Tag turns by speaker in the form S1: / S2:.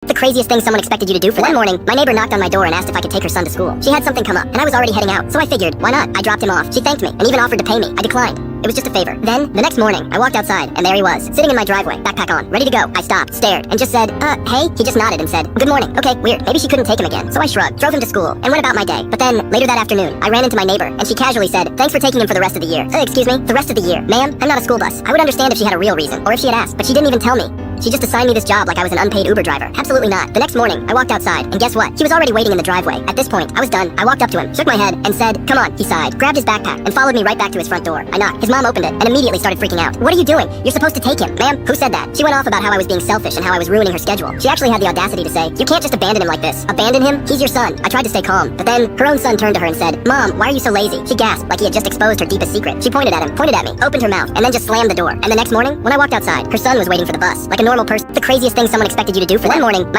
S1: The craziest thing someone expected you to do for them. One morning, my neighbor knocked on my door and asked if I could take her son to school. She had something come up, and I was already heading out, so I figured, why not? I dropped him off. She thanked me, and even offered to pay me. I declined. It was just a favor. Then, the next morning, I walked outside, and there he was, sitting in my driveway, backpack on, ready to go. I stopped, stared, and just said, hey? He just nodded and said, good morning. Okay, weird. Maybe she couldn't take him again. So I shrugged, drove him to school, and went about my day. But then, later that afternoon, I ran into my neighbor, and she casually said, thanks for taking him for the rest of the year. Excuse me? The rest of the year? Ma'am, I'm not a school bus. I would understand if she had a real reason, or if she had asked, but she didn't even tell me. She just assigned me this job like I was an unpaid Uber driver. Absolutely not. The next morning, I walked outside, and guess what? He was already waiting in the driveway. At this point, I was done. I walked up to him, shook my head, and said, come on. He sighed, grabbed his backpack, and followed me right back to his front door. I knocked. His mom opened it, and immediately started freaking out. What are you doing? You're supposed to take him. Ma'am, who said that? She went off about how I was being selfish and how I was ruining her schedule. She actually had the audacity to say, you can't just abandon him like this. Abandon him? He's your son. I tried to stay calm, but then her own son turned to her and said, Mom, why are you so lazy? She gasped, like he had just exposed her deepest secret. She pointed at him, pointed at me, opened her mouth, and then just slammed the door. And the next morning, when I walked outside, her son was waiting for the bus, like a normal person. The craziest thing someone expected you to do for them. One morning,